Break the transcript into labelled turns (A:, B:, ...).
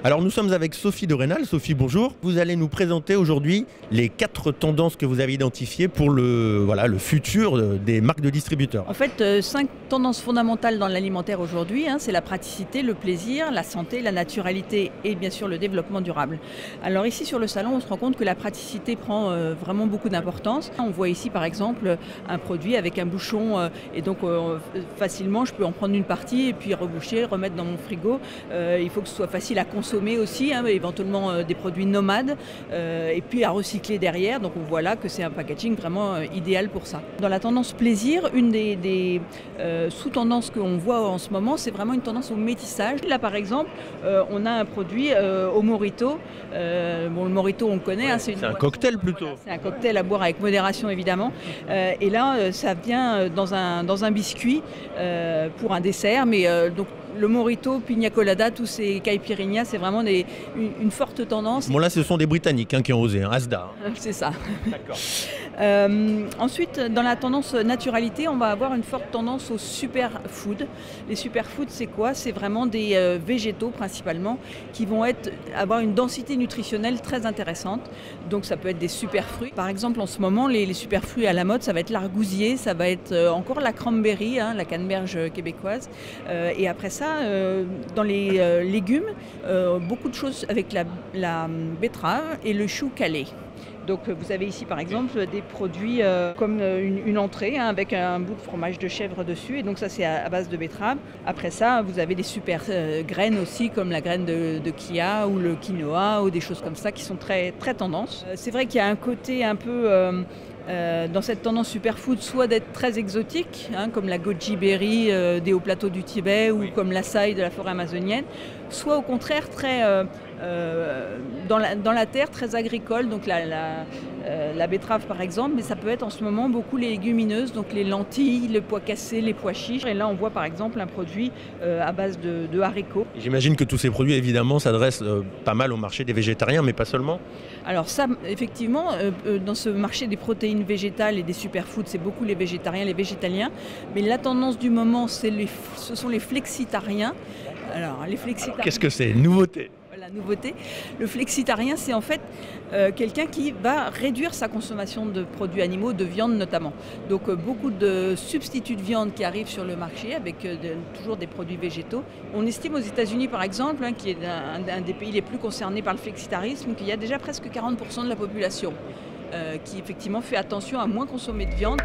A: Alors nous sommes avec Sophie de Rênal. Sophie, bonjour. Vous allez nous présenter aujourd'hui les 4 tendances que vous avez identifiées pour le futur des marques de distributeurs.
B: En fait, 5 tendances fondamentales dans l'alimentaire aujourd'hui, c'est la praticité, le plaisir, la santé, la naturalité et bien sûr le développement durable. Alors ici sur le salon, on se rend compte que la praticité prend vraiment beaucoup d'importance. On voit ici par exemple un produit avec un bouchon et donc facilement je peux en prendre une partie et puis reboucher, remettre dans mon frigo. Il faut que ce soit facile à consommer aussi, éventuellement des produits nomades et puis à recycler derrière. Donc on voit là que c'est un packaging vraiment idéal pour ça. Dans la tendance plaisir, une des sous-tendances qu'on voit en ce moment, c'est vraiment une tendance au métissage. Là par exemple, on a un produit au Morito. Le Morito on connaît.
A: C'est un cocktail plutôt.
B: Voilà, c'est un cocktail à boire avec modération évidemment. Et là ça vient dans un biscuit pour un dessert. Mais donc le Morito, Pina Colada, tous ces caipirinhas, c'est vraiment une forte tendance.
A: Bon là ce sont des Britanniques qui ont osé, Asda.
B: C'est ça.
A: D'accord.
B: Ensuite, dans la tendance naturalité, on va avoir une forte tendance aux superfoods. Les superfoods, c'est quoi? C'est vraiment des végétaux principalement qui vont avoir une densité nutritionnelle très intéressante. Donc ça peut être des superfruits. Par exemple, en ce moment, les superfruits à la mode, ça va être l'argousier, ça va être encore la cranberry, la canneberge québécoise. Et après ça, dans les légumes, beaucoup de choses avec la betterave et le chou calé. Donc vous avez ici par exemple des produits comme une entrée avec un bout de fromage de chèvre dessus, et donc ça c'est à base de betterave. Après ça vous avez des super graines aussi comme la graine de chia ou le quinoa ou des choses comme ça qui sont très, très tendance. C'est vrai qu'il y a un côté un peu dans cette tendance superfood, soit d'être très exotique, comme la goji berry des hauts plateaux du Tibet ou comme l'açaï de la forêt amazonienne, soit au contraire très dans la terre, très agricole, donc la betterave par exemple, mais ça peut être en ce moment beaucoup les légumineuses, donc les lentilles, les pois cassés, les pois chiches. Et là on voit par exemple un produit à base de haricots.
A: J'imagine que tous ces produits évidemment s'adressent pas mal au marché des végétariens, mais pas seulement.
B: Alors ça, effectivement, dans ce marché des protéines végétales et des superfoods, c'est beaucoup les végétariens, les végétaliens. Mais la tendance du moment, ce sont les flexitariens. Alors, les flexitariens.
A: Qu'est-ce que c'est? Nouveauté.
B: La nouveauté. Le flexitarien, c'est en fait quelqu'un qui va réduire sa consommation de produits animaux, de viande notamment. Donc beaucoup de substituts de viande qui arrivent sur le marché avec toujours des produits végétaux. On estime aux États-Unis par exemple, qui est un des pays les plus concernés par le flexitarisme, qu'il y a déjà presque 40% de la population qui effectivement fait attention à moins consommer de viande.